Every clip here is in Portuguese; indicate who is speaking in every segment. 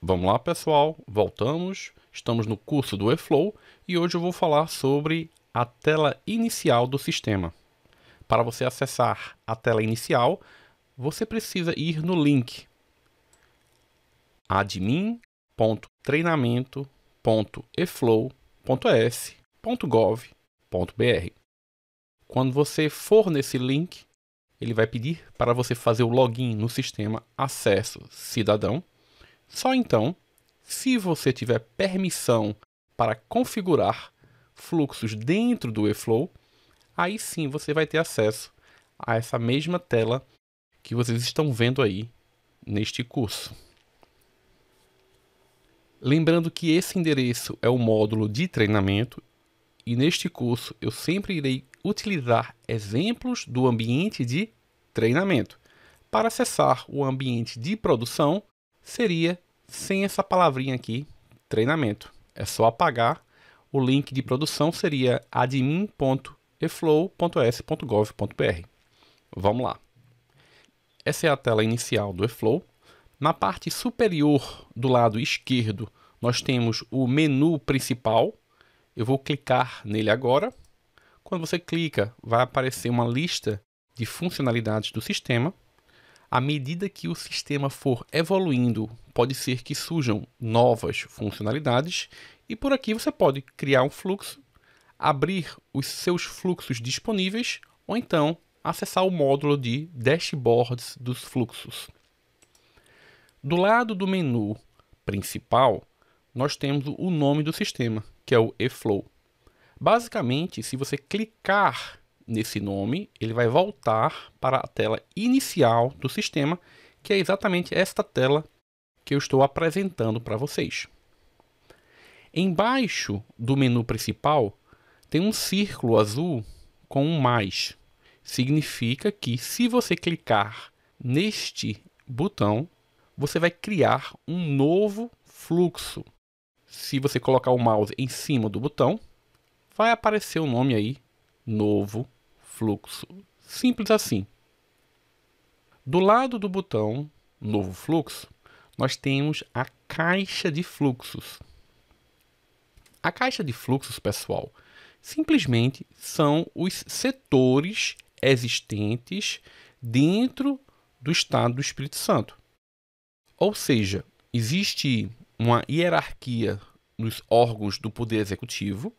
Speaker 1: Vamos lá, pessoal, voltamos. Estamos no curso do eFlow e hoje eu vou falar sobre a tela inicial do sistema. Para você acessar a tela inicial, você precisa ir no link admin.treinamento.eflow.es.gov.br. Quando você for nesse link, ele vai pedir para você fazer o login no sistema Acesso Cidadão. Só então, se você tiver permissão para configurar fluxos dentro do eFlow, aí sim você vai ter acesso a essa mesma tela que vocês estão vendo aí neste curso. Lembrando que esse endereço é o módulo de treinamento e neste curso eu sempre irei utilizar exemplos do ambiente de treinamento. Para acessar o ambiente de produção, seria sem essa palavrinha aqui, treinamento. É só apagar. O link de produção seria admin.eflow.es.gov.br. Vamos lá. Essa é a tela inicial do eFlow. Na parte superior do lado esquerdo, nós temos o menu principal. Eu vou clicar nele agora. Quando você clica, vai aparecer uma lista de funcionalidades do sistema. À medida que o sistema for evoluindo, pode ser que surjam novas funcionalidades e por aqui você pode criar um fluxo, abrir os seus fluxos disponíveis ou então acessar o módulo de dashboards dos fluxos. Do lado do menu principal, nós temos o nome do sistema, que é o eFlow. Basicamente, se você clicar nesse nome, ele vai voltar para a tela inicial do sistema, que é exatamente esta tela que eu estou apresentando para vocês. Embaixo do menu principal, tem um círculo azul com um mais. Significa que se você clicar neste botão, você vai criar um novo fluxo. Se você colocar o mouse em cima do botão, vai aparecer o nome aí, novo fluxo. Simples assim. Do lado do botão novo fluxo, nós temos a caixa de fluxos. A caixa de fluxos, pessoal, simplesmente são os setores existentes dentro do estado do Espírito Santo. Ou seja, existe uma hierarquia nos órgãos do Poder Executivo,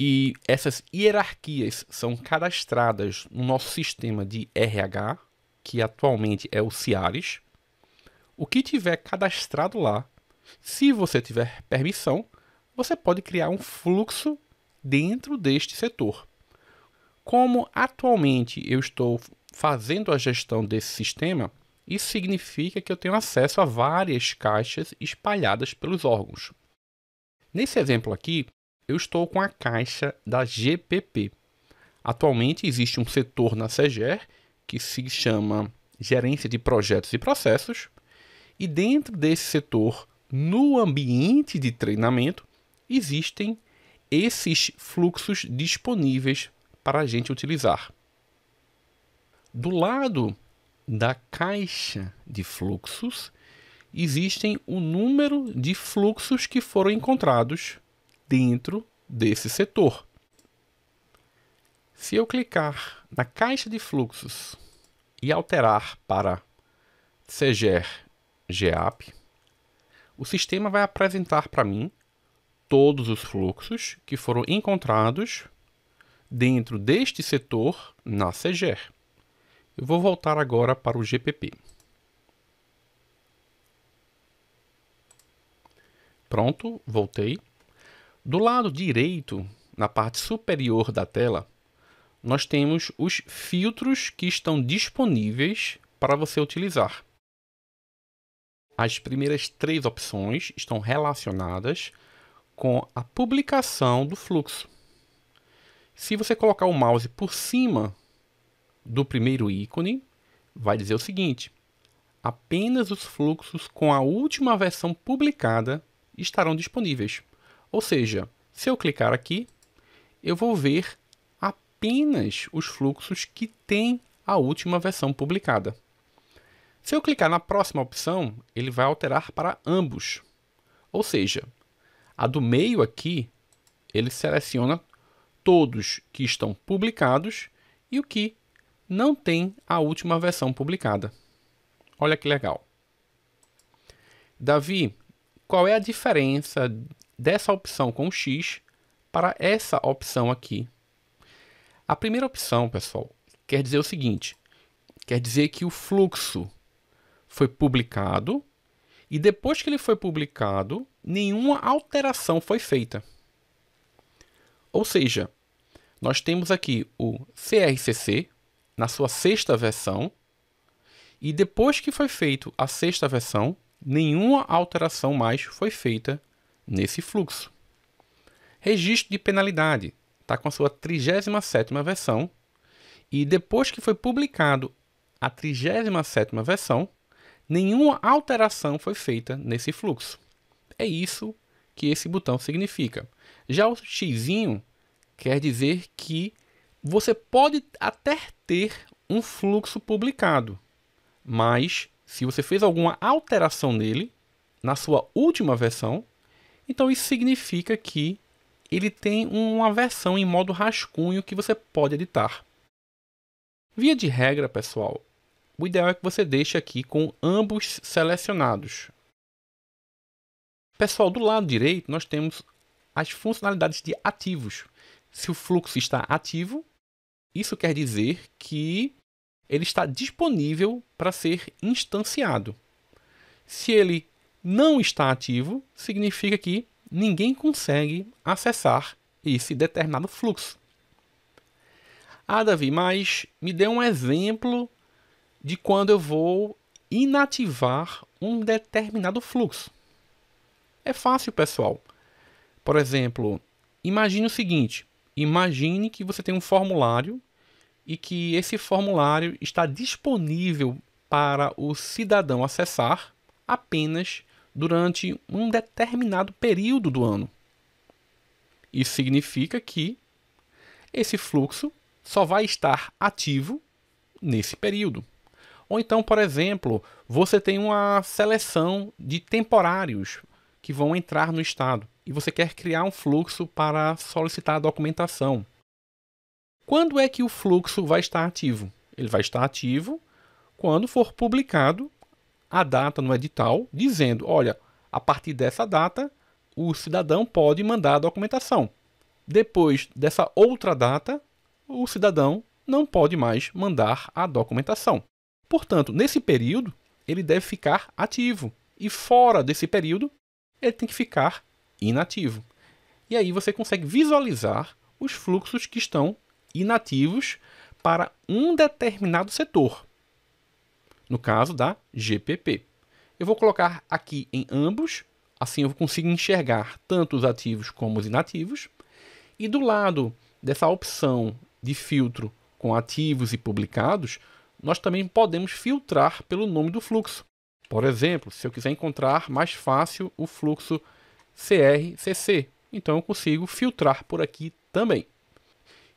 Speaker 1: e essas hierarquias são cadastradas no nosso sistema de RH, que atualmente é o CIARES. O que tiver cadastrado lá, se você tiver permissão, você pode criar um fluxo dentro deste setor. Como atualmente eu estou fazendo a gestão desse sistema, isso significa que eu tenho acesso a várias caixas espalhadas pelos órgãos. Nesse exemplo aqui, eu estou com a caixa da GPP. Atualmente existe um setor na SEGER que se chama Gerência de Projetos e Processos, e dentro desse setor, no ambiente de treinamento, existem esses fluxos disponíveis para a gente utilizar. Do lado da caixa de fluxos, existem o número de fluxos que foram encontrados dentro desse setor. Se eu clicar na caixa de fluxos e alterar para SEGER GEAP, o sistema vai apresentar para mim todos os fluxos que foram encontrados dentro deste setor na SEGER. Eu vou voltar agora para o GPP. Pronto, voltei. Do lado direito, na parte superior da tela, nós temos os filtros que estão disponíveis para você utilizar. As primeiras 3 opções estão relacionadas com a publicação do fluxo. Se você colocar o mouse por cima do primeiro ícone, vai dizer o seguinte: apenas os fluxos com a última versão publicada estarão disponíveis. Ou seja, se eu clicar aqui, eu vou ver apenas os fluxos que têm a última versão publicada. Se eu clicar na próxima opção, ele vai alterar para ambos. Ou seja, a do meio aqui, ele seleciona todos que estão publicados e o que não tem a última versão publicada. Olha que legal. Davi, qual é a diferença dessa opção com X para essa opção aqui? A primeira opção, pessoal, quer dizer o seguinte, quer dizer que o fluxo foi publicado e depois que ele foi publicado, nenhuma alteração foi feita. Ou seja, nós temos aqui o CRCC na sua sexta versão e depois que foi feito a sexta versão, nenhuma alteração mais foi feita nesse fluxo. Registro de penalidade está com a sua 37ª versão e depois que foi publicado a 37ª versão, nenhuma alteração foi feita nesse fluxo. É isso que esse botão significa. Já o xizinho quer dizer que você pode até ter um fluxo publicado, mas se você fez alguma alteração nele, na sua última versão, então isso significa que ele tem uma versão em modo rascunho que você pode editar. Via de regra, pessoal, o ideal é que você deixe aqui com ambos selecionados. Pessoal, do lado direito nós temos as funcionalidades de ativos. Se o fluxo está ativo, isso quer dizer que ele está disponível para ser instanciado. Se ele não está ativo, significa que ninguém consegue acessar esse determinado fluxo. Ah, Davi, mas me dê um exemplo de quando eu vou inativar um determinado fluxo. É fácil, pessoal. Por exemplo, imagine o seguinte. Imagine que você tem um formulário e que esse formulário está disponível para o cidadão acessar apenas durante um determinado período do ano. Isso significa que esse fluxo só vai estar ativo nesse período. Ou então, por exemplo, você tem uma seleção de temporários que vão entrar no estado e você quer criar um fluxo para solicitar a documentação. Quando é que o fluxo vai estar ativo? Ele vai estar ativo quando for publicado a data no edital, dizendo, olha, a partir dessa data, o cidadão pode mandar a documentação. Depois dessa outra data, o cidadão não pode mais mandar a documentação. Portanto, nesse período, ele deve ficar ativo. E fora desse período, ele tem que ficar inativo. E aí você consegue visualizar os fluxos que estão inativos para um determinado setor. No caso da GPP. Eu vou colocar aqui em ambos, assim eu consigo enxergar tanto os ativos como os inativos. E do lado dessa opção de filtro com ativos e publicados, nós também podemos filtrar pelo nome do fluxo. Por exemplo, se eu quiser encontrar mais fácil o fluxo CRCC, então eu consigo filtrar por aqui também.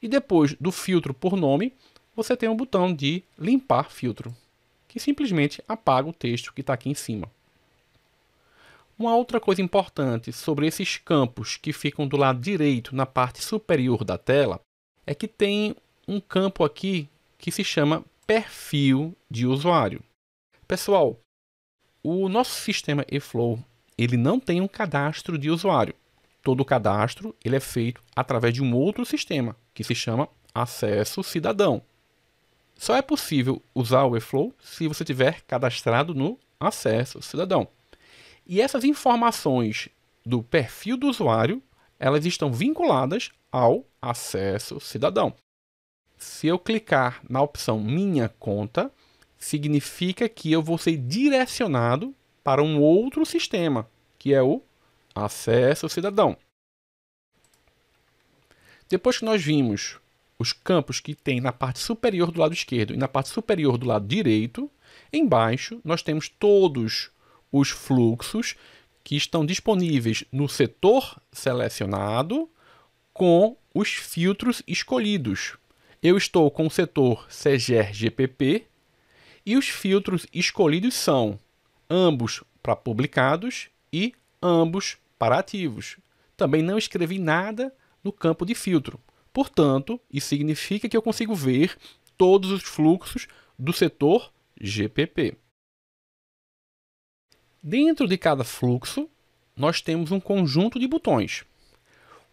Speaker 1: E depois do filtro por nome, você tem um botão de limpar filtro, que simplesmente apaga o texto que está aqui em cima. Uma outra coisa importante sobre esses campos que ficam do lado direito na parte superior da tela é que tem um campo aqui que se chama perfil de usuário. Pessoal, o nosso sistema eFlow ele não tem um cadastro de usuário. Todo cadastro ele é feito através de um outro sistema que se chama Acesso Cidadão. Só é possível usar o eFlow se você tiver cadastrado no Acesso Cidadão. E essas informações do perfil do usuário, elas estão vinculadas ao Acesso Cidadão. Se eu clicar na opção Minha Conta, significa que eu vou ser direcionado para um outro sistema, que é o Acesso Cidadão. Depois que nós vimos os campos que tem na parte superior do lado esquerdo e na parte superior do lado direito, embaixo nós temos todos os fluxos que estão disponíveis no setor selecionado com os filtros escolhidos. Eu estou com o setor CEGER GPP E os filtros escolhidos são ambos para publicados e ambos para ativos. Também não escrevi nada no campo de filtro. Portanto, isso significa que eu consigo ver todos os fluxos do setor GPP. Dentro de cada fluxo, nós temos um conjunto de botões.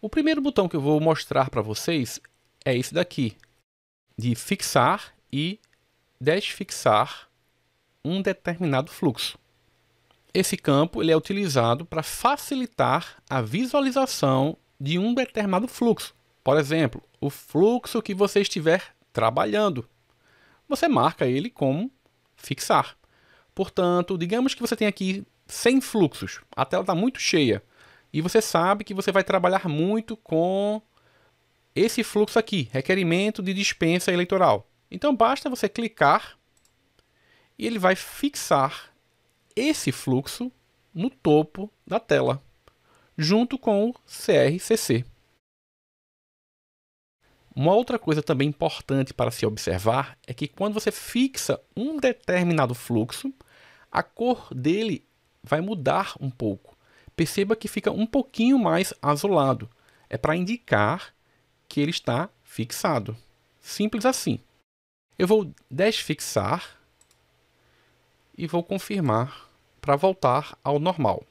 Speaker 1: O primeiro botão que eu vou mostrar para vocês é esse daqui, de fixar e desfixar um determinado fluxo. Esse campo ele é utilizado para facilitar a visualização de um determinado fluxo. Por exemplo, o fluxo que você estiver trabalhando. Você marca ele como fixar. Portanto, digamos que você tem aqui 100 fluxos. A tela está muito cheia. E você sabe que você vai trabalhar muito com esse fluxo aqui, requerimento de dispensa eleitoral. Então, basta você clicar e ele vai fixar esse fluxo no topo da tela, junto com o CRCC. Uma outra coisa também importante para se observar é que quando você fixa um determinado fluxo, a cor dele vai mudar um pouco. Perceba que fica um pouquinho mais azulado. É para indicar que ele está fixado. Simples assim. Eu vou desfixar e vou confirmar para voltar ao normal.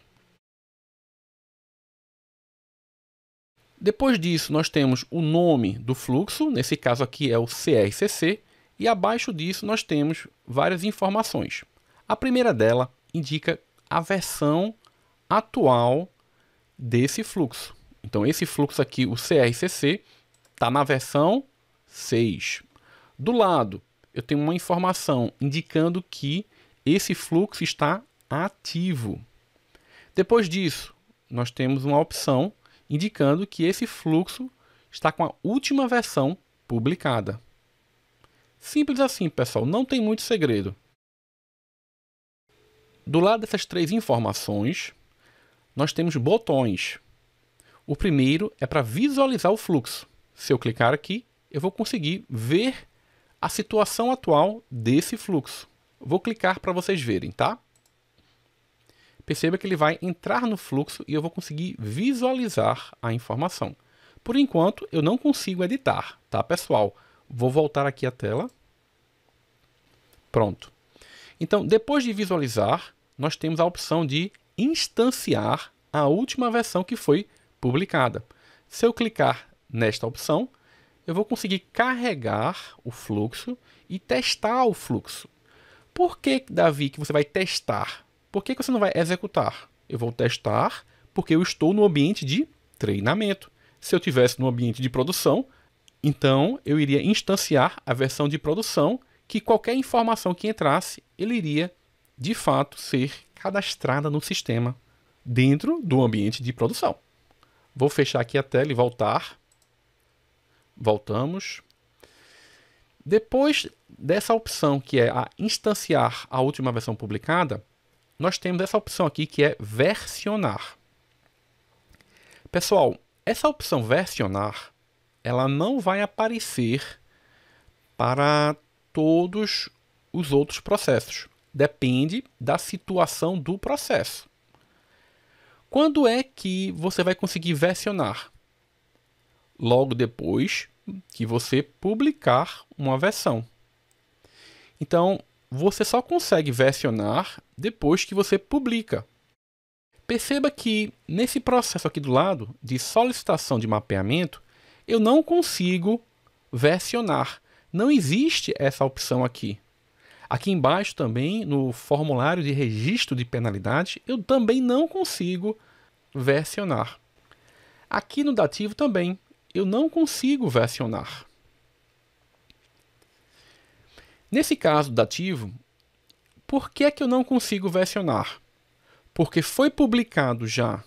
Speaker 1: Depois disso, nós temos o nome do fluxo, nesse caso aqui é o CRCC, e abaixo disso nós temos várias informações. A primeira dela indica a versão atual desse fluxo. Então, esse fluxo aqui, o CRCC, está na versão 6. Do lado, eu tenho uma informação indicando que esse fluxo está ativo. Depois disso, nós temos uma opção indicando que esse fluxo está com a última versão publicada. Simples assim, pessoal, não tem muito segredo. Do lado dessas três informações, nós temos botões. O primeiro é para visualizar o fluxo. Se eu clicar aqui, eu vou conseguir ver a situação atual desse fluxo. Vou clicar para vocês verem, tá? Perceba que ele vai entrar no fluxo e eu vou conseguir visualizar a informação. Por enquanto, eu não consigo editar, tá, pessoal? Vou voltar aqui a tela. Pronto. Então, depois de visualizar, nós temos a opção de instanciar a última versão que foi publicada. Se eu clicar nesta opção, eu vou conseguir carregar o fluxo e testar o fluxo. Por que, Davi, que você vai testar? Por que você não vai executar? Eu vou testar porque eu estou no ambiente de treinamento. Se eu estivesse no ambiente de produção, então eu iria instanciar a versão de produção que qualquer informação que entrasse, ele iria, de fato, ser cadastrada no sistema dentro do ambiente de produção. Vou fechar aqui a tela e voltar. Voltamos. Depois dessa opção, que é a instanciar a última versão publicada, nós temos essa opção aqui que é versionar. Pessoal, essa opção versionar, ela não vai aparecer para todos os outros processos. Depende da situação do processo. Quando é que você vai conseguir versionar? Logo depois que você publicar uma versão. Então, você só consegue versionar depois que você publica. Perceba que nesse processo aqui do lado de solicitação de mapeamento, eu não consigo versionar. Não existe essa opção aqui. Aqui embaixo também, no formulário de registro de penalidade, eu também não consigo versionar. Aqui no dativo também, eu não consigo versionar. Nesse caso dativo, por que é que eu não consigo versionar? Porque foi publicado já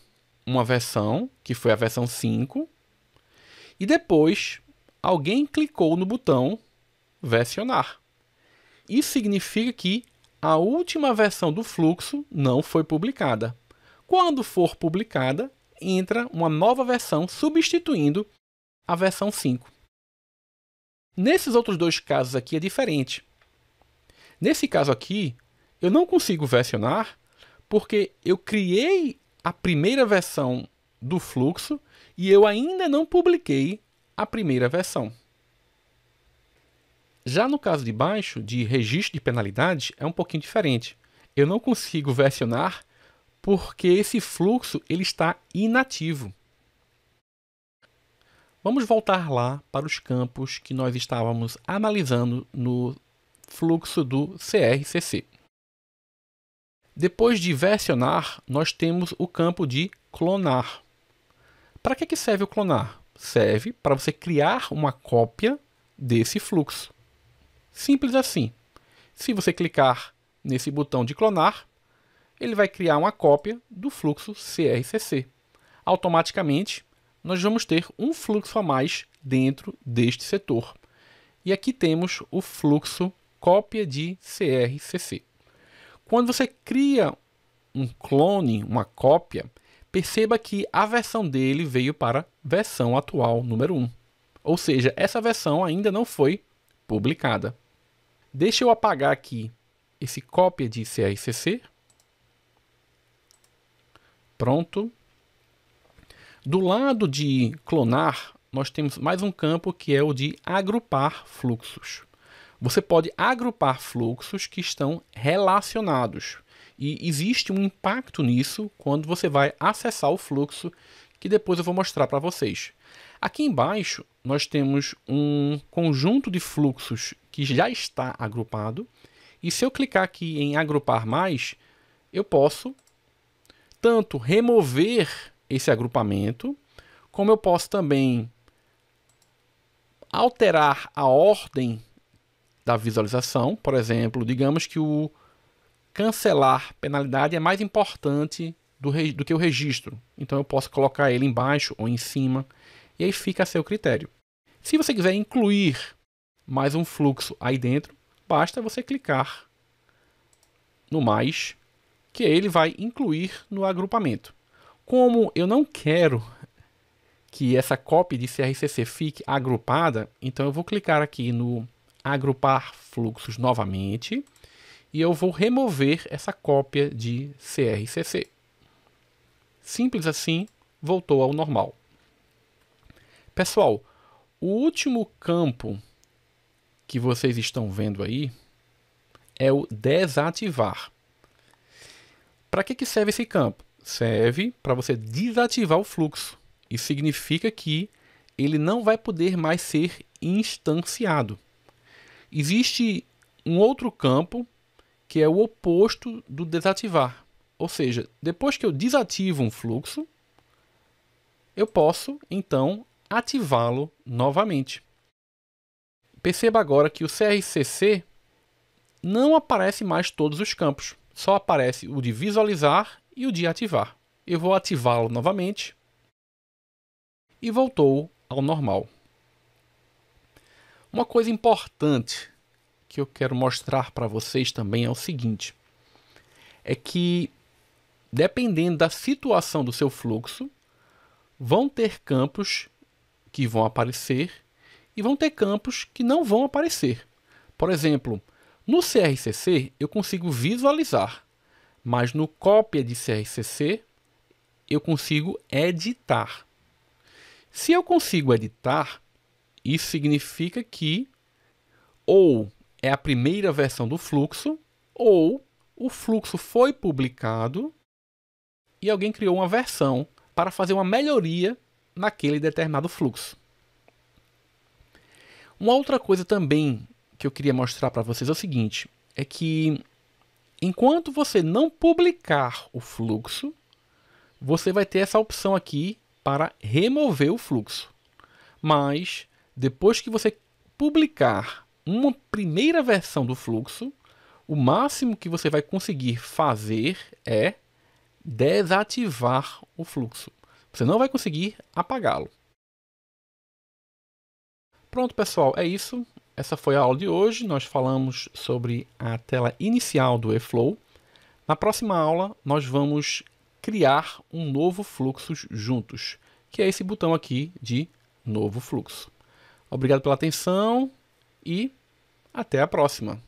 Speaker 1: uma versão, que foi a versão 5, e depois alguém clicou no botão versionar. Isso significa que a última versão do fluxo não foi publicada. Quando for publicada, entra uma nova versão substituindo a versão 5. Nesses outros dois casos aqui é diferente. Nesse caso aqui, eu não consigo versionar porque eu criei a primeira versão do fluxo e eu ainda não publiquei a primeira versão. Já no caso de baixo, de registro de penalidades, é um pouquinho diferente. Eu não consigo versionar porque esse fluxo ele está inativo. Vamos voltar lá para os campos que nós estávamos analisando no fluxo do CRCC. Depois de versionar, nós temos o campo de clonar. Para que serve o clonar? Serve para você criar uma cópia desse fluxo. Simples assim. Se você clicar nesse botão de clonar, ele vai criar uma cópia do fluxo CRCC. Automaticamente, nós vamos ter um fluxo a mais dentro deste setor. E aqui temos o fluxo cópia de CRCC. Quando você cria um clone, uma cópia, perceba que a versão dele veio para a versão atual, número 1. Ou seja, essa versão ainda não foi publicada. Deixa eu apagar aqui esse cópia de CRCC. Pronto. Do lado de clonar, nós temos mais um campo que é o de agrupar fluxos. Você pode agrupar fluxos que estão relacionados. E existe um impacto nisso quando você vai acessar o fluxo, que depois eu vou mostrar para vocês. Aqui embaixo, nós temos um conjunto de fluxos que já está agrupado. E se eu clicar aqui em agrupar mais, eu posso tanto remover esse agrupamento, como eu posso também alterar a ordem da visualização. Por exemplo, digamos que o cancelar penalidade é mais importante do que o registro. Então eu posso colocar ele embaixo ou em cima, e aí fica a seu critério. Se você quiser incluir mais um fluxo aí dentro, basta você clicar no mais, que ele vai incluir no agrupamento. Como eu não quero que essa cópia de CRCC fique agrupada, então eu vou clicar aqui no agrupar fluxos novamente e eu vou remover essa cópia de CRCC. Simples assim, voltou ao normal. Pessoal, o último campo que vocês estão vendo aí é o desativar. Para que serve esse campo? Serve para você desativar o fluxo. Isso significa que ele não vai poder mais ser instanciado. Existe um outro campo que é o oposto do desativar. Ou seja, depois que eu desativo um fluxo, eu posso, então, ativá-lo novamente. Perceba agora que o CRCC não aparece mais todos os campos. Só aparece o de visualizar e o de ativar. Eu vou ativá-lo novamente e voltou ao normal. Uma coisa importante que eu quero mostrar para vocês também é o seguinte: é que, dependendo da situação do seu fluxo, vão ter campos que vão aparecer e vão ter campos que não vão aparecer. Por exemplo, no CRCC eu consigo visualizar, mas no cópia de CRCC eu consigo editar. Se eu consigo editar, isso significa que ou é a primeira versão do fluxo, ou o fluxo foi publicado e alguém criou uma versão para fazer uma melhoria naquele determinado fluxo. Uma outra coisa também que eu queria mostrar para vocês é o seguinte, é que enquanto você não publicar o fluxo, você vai ter essa opção aqui para remover o fluxo. Mas depois que você publicar uma primeira versão do fluxo, o máximo que você vai conseguir fazer é desativar o fluxo. Você não vai conseguir apagá-lo. Pronto, pessoal, é isso. Essa foi a aula de hoje. Nós falamos sobre a tela inicial do eFlow. Na próxima aula, nós vamos criar um novo fluxo juntos, que é esse botão aqui de novo fluxo. Obrigado pela atenção e até a próxima.